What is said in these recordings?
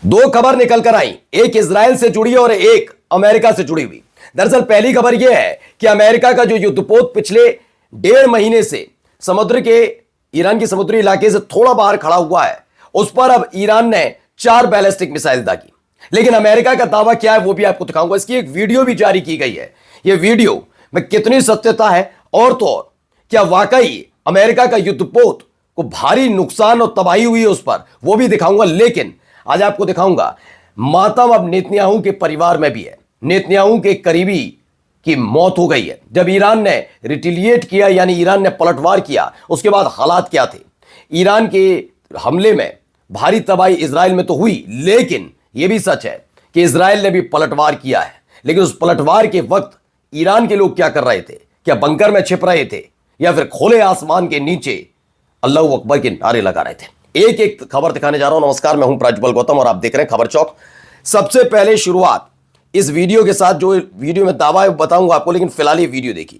दो खबर निकल कर आई, एक इजराइल से जुड़ी और एक अमेरिका से जुड़ी हुई। दरअसल पहली खबर यह है कि अमेरिका का जो युद्धपोत पिछले 1.5 महीने से समुद्र के ईरान के समुद्री इलाके से थोड़ा बाहर खड़ा हुआ है, उस पर अब ईरान ने 4 बैलिस्टिक मिसाइल दागी। लेकिन अमेरिका का दावा क्या है वो भी आपको दिखाऊंगा। इसकी एक वीडियो भी जारी की गई है। यह वीडियो में कितनी सत्यता है और तो और क्या वाकई अमेरिका का युद्धपोत को भारी नुकसान और तबाही हुई है उस पर, वो भी दिखाऊंगा। लेकिन आज आपको दिखाऊंगा मातम अब नेतन्याहू के परिवार में भी है। नेतन्याहू के करीबी की मौत हो गई है। जब ईरान ने रिटेलिएट किया, यानी ईरान ने पलटवार किया, उसके बाद हालात क्या थे। ईरान के हमले में भारी तबाही इजराइल में तो हुई, लेकिन यह भी सच है कि इजराइल ने भी पलटवार किया है। लेकिन उस पलटवार के वक्त ईरान के लोग क्या कर रहे थे? क्या बंकर में छिप रहे थे या फिर खुले आसमान के नीचे अल्लाहू अकबर के नारे लगा रहे थे? एक एक खबर दिखाने जा रहा हूं। नमस्कार, मैं हूं प्रज्वल गौतम और आप देख रहे हैं खबर चौक। सबसे पहले शुरुआत इस वीडियो के साथ, जो वीडियो में दावा है बताऊंगा आपको, लेकिन फिलहाल ये वीडियो देखिए।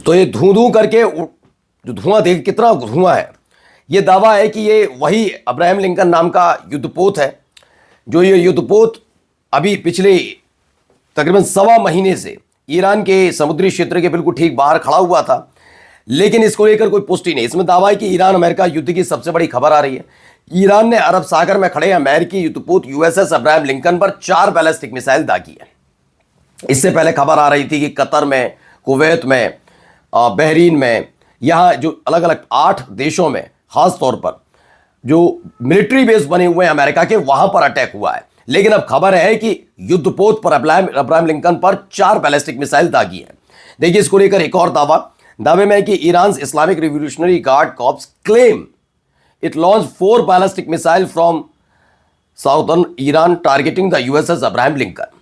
तो ये धूं धूं करके जो धुआं देख, कितना धुआं है। ये दावा है कि ये वही अब्राहम लिंकन नाम का युद्धपोत है, जो ये युद्धपोत अभी पिछले तकरीबन 1.25 महीने से ईरान के समुद्री क्षेत्र के बिल्कुल ठीक बाहर खड़ा हुआ था। लेकिन इसको लेकर कोई पुष्टि नहीं। इसमें दावा है कि ईरान अमेरिका युद्ध की सबसे बड़ी खबर आ रही है। ईरान ने अरब सागर में खड़े अमेरिकी युद्धपोत यूएसएस अब्राहम लिंकन पर 4 बैलिस्टिक मिसाइल दागी है। इससे पहले खबर आ रही थी कि कतर में, कुवैत में, बहरीन में, यहाँ जो अलग अलग 8 देशों में खास तौर पर जो मिलिट्री बेस बने हुए हैं अमेरिका के, वहां पर अटैक हुआ है। लेकिन अब खबर है कि युद्धपोत पर अब्राहम लिंकन पर 4 बैलिस्टिक मिसाइल दागी है। देखिए, इसको लेकर एक और दावे में है कि Iran Islamic revolutionary guard corps claim it launch 4 ballistic missile from southern Iran targeting the USS Abraham Lincoln.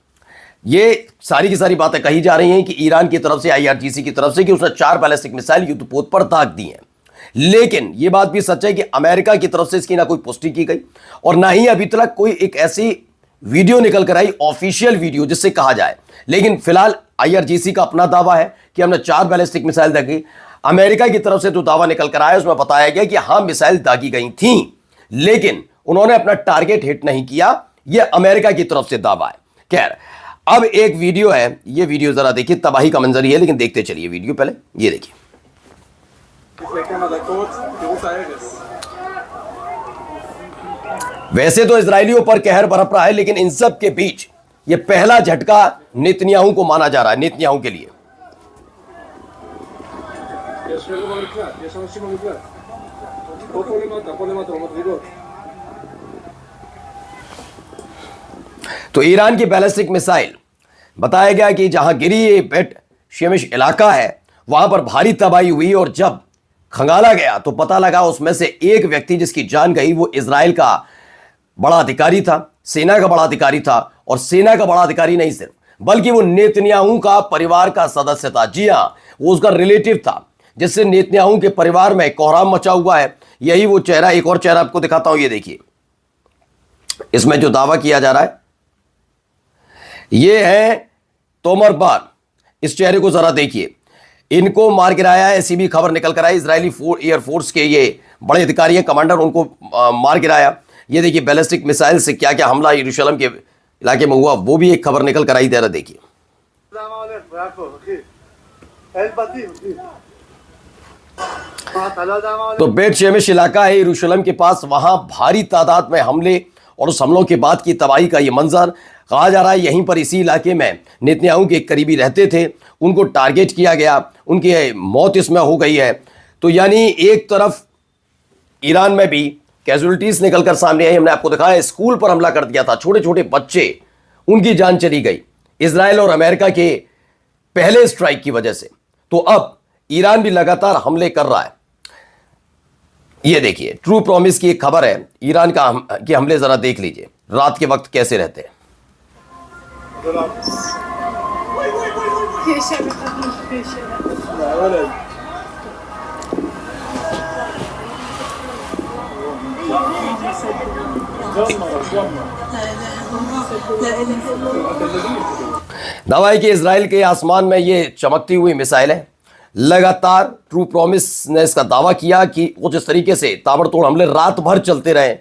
ये सारी की सारी बातें कही जा रही हैं कि ईरान की तरफ से, आईआरजीसी की तरफ से, कि उसने 4 बैलिस्टिक मिसाइल युद्धपोत पर दाग दी हैं। लेकिन यह बात भी सच है कि अमेरिका की तरफ से इसकी ना कोई पुष्टि की गई और ना ही अभी तक कोई एक ऐसी वीडियो निकल कर आई, ऑफिशियल वीडियो, जिससे कहा जाए। लेकिन फिलहाल आईआरजीसी का अपना दावा है कि हमने 4 बैलिस्टिक मिसाइल दागी। अमेरिका की तरफ से जो दावा निकल कर आया उसमें बताया गया कि हां, मिसाइल दागी गई थी, लेकिन उन्होंने अपना टारगेट हिट नहीं किया। यह अमेरिका की तरफ से दावा है। खैर, अब एक वीडियो है, यह वीडियो जरा देखिए। तबाही का मंजर ही है, लेकिन देखते चलिए वीडियो। पहले ये देखिए। वैसे तो इजरायलियों पर कहर बरप रहा है, लेकिन इन सब के बीच यह पहला झटका नेतन्याहू को माना जा रहा है, नेतन्याहू के लिए। तो ईरान की बैलिस्टिक मिसाइल बताया गया कि जहां गिरी ये बेट शेमिश इलाका है, वहां पर भारी तबाही हुई और जब खंगाला गया तो पता लगा उसमें से एक व्यक्ति जिसकी जान गई वो इजराइल का बड़ा अधिकारी था, सेना का बड़ा अधिकारी था। और सेना का बड़ा अधिकारी नहीं सिर्फ, बल्कि वो नेतन्याहू का परिवार का सदस्य था। जी हां, वो उसका रिलेटिव था, जिससे नेतन्याहू के परिवार में कोहराम मचा हुआ है। यही वो चेहरा, एक और चेहरा आपको दिखाता हूं, ये देखिए। इसमें जो दावा किया जा रहा है ये है तोमर बार। इस चेहरे को जरा देखिए। इनको मार गिराया है, ऐसी भी खबर निकल कर आई। इजरायली एयरफोर्स के ये बड़े अधिकारी हैं, कमांडर, उनको मार गिराया। ये देखिए, बैलिस्टिक मिसाइल से क्या क्या हमला यरूशलेम के इलाके में हुआ, वो भी एक खबर निकल कर आई। दे रहा देखिए। तो बेट शेमिश इलाका है यरूशलेम के पास, वहां भारी तादाद में हमले और उस हमलों के बाद की तबाही का ये मंजर। कहा जा रहा है यहीं पर इसी इलाके में नेतन्याहू के करीबी रहते थे, उनको टारगेट किया गया, उनकी मौत इसमें हो गई है। तो यानी एक तरफ ईरान में भी कैजुअलिटीज निकलकर सामने आई। हमने आपको दिखाया, स्कूल पर हमला कर दिया था, छोटे छोटे बच्चे, उनकी जान चली गई इजराइल और अमेरिका के पहले स्ट्राइक की वजह से। तो अब ईरान भी लगातार हमले कर रहा है। यह देखिए, ट्रू प्रॉमिस की एक खबर है। ईरान के हमले जरा देख लीजिए, रात के वक्त कैसे रहते हैं। दावा है कि इसराइल के आसमान में ये चमकती हुई मिसाइल है। लगातार ट्रू प्रॉमिस ने इसका दावा किया कि वो जिस तरीके से ताबड़तोड़ हमले रात भर चलते रहे,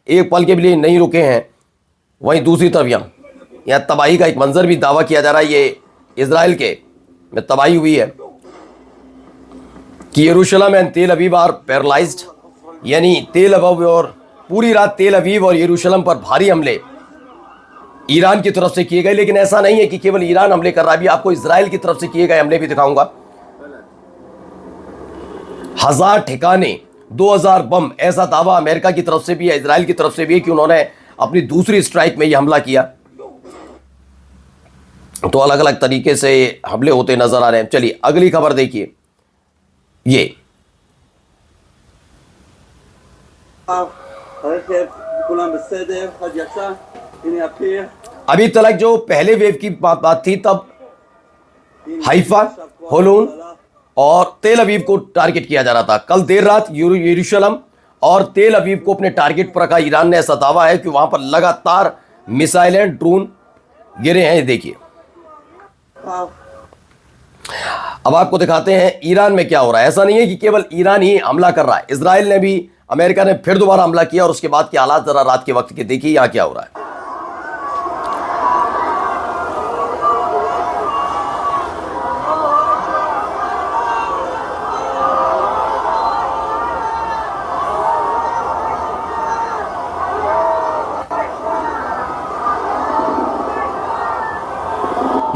एक पल के लिए नहीं रुके हैं, वहीं दूसरी तरफ यहाँ तबाही का एक मंजर भी दावा किया जा रहा है। ये इसराइल के में तबाही हुई है कि यरूशलेम एंड तेल अवीव आर पैरालाइज्ड, यानी तेल अवीव और पूरी रात तेल अवीव और यरूशलेम पर भारी हमले ईरान की तरफ से किए गए। लेकिन ऐसा नहीं है कि केवल ईरान हमले कर रहा है, अभी आपको इसराइल की तरफ से किए गए हमले भी दिखाऊंगा। 1000 ठिकाने, 2000 बम, ऐसा दावा अमेरिका की तरफ से भी है, इसराइल की तरफ से भी है कि उन्होंने अपनी दूसरी स्ट्राइक में यह हमला किया। तो अलग अलग तरीके से हमले होते नजर आ रहे हैं। चलिए अगली खबर देखिए। ये अभी तक जो पहले वेव की बात थी, तब हाइफा, होलोन और तेल अवीव को टारगेट किया जा रहा था। कल देर रात यरूशलेम और तेल अवीव को अपने टारगेट पर रखा। ईरान ने ऐसा दावा है कि वहां पर लगातार मिसाइलें, ड्रोन गिरे हैं। देखिए अब आपको दिखाते हैं ईरान में क्या हो रहा है। ऐसा नहीं है कि केवल ईरान ही हमला कर रहा है, इसराइल ने भी, अमेरिका ने फिर दोबारा हमला किया। और उसके बाद के हालात जरा रात के वक्त के देखिए यहां क्या हो रहा है।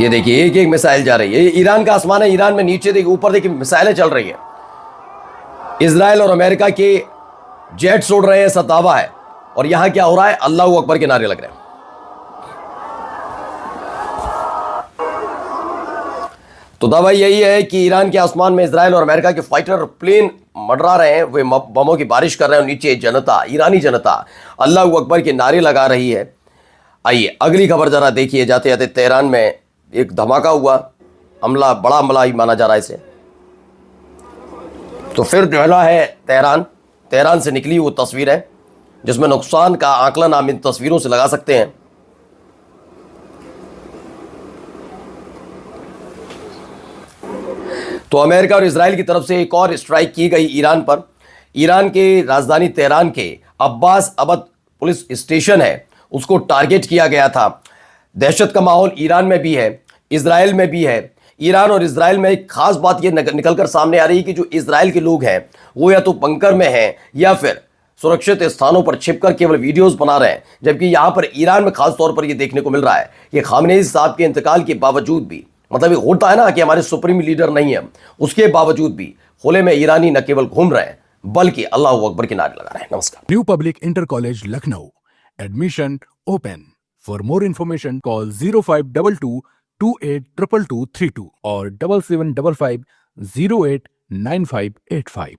ये देखिए एक एक मिसाइल जा रही है। ये ईरान का आसमान है, ईरान में नीचे देखिए, ऊपर देखिए मिसाइलें चल रही हैं। इसराइल और अमेरिका के जेट्स उड़ रहे हैं, ऐसा दावा है। और यहां क्या हो रहा है, अल्लाहू अकबर के नारे लग रहे हैं। तो दावा यही है कि ईरान के आसमान में इसराइल और अमेरिका के फाइटर प्लेन मंडरा रहे हैं, वे बमों की बारिश कर रहे हैं। नीचे जनता, ईरानी जनता अल्लाहू अकबर के नारे लगा रही है। आइए अगली खबर जरा देखिए। जाते जाते तेहरान में एक धमाका हुआ, हमला, बड़ा हमला ही माना जा रहा है इसे। तो फिर डहला है तेहरान से निकली वो तस्वीर है जिसमें नुकसान का आकलन हम इन तस्वीरों से लगा सकते हैं। तो अमेरिका और इजराइल की तरफ से एक और स्ट्राइक की गई ईरान पर। ईरान के राजधानी तेहरान के अब्बास अबद पुलिस स्टेशन है, उसको टारगेट किया गया था। दहशत का माहौल ईरान में भी है, इजराइल में भी है। ईरान और इजराइल में एक खास बात यह निकलकर सामने आ रही है कि जो इजराइल के लोग हैं वो या तो बंकर में हैं या फिर सुरक्षित स्थानों पर छिपकर केवल वीडियोस बना रहे हैं। जबकि यहां पर ईरान में खास तौर पर यह देखने को मिल रहा है कि खामनेई साहब के इंतकाल के बावजूद भी, मतलब ये होता है ना कि हमारे सुप्रीम लीडर नहीं है, उसके बावजूद भी खुले में ईरानी न केवल घूम रहे हैं बल्कि अल्लाह अकबर के नारे लगा रहे हैं। नमस्कार। New public inter college Lucknow, admission open. For more information, call 0522 282232 or 7755 089585.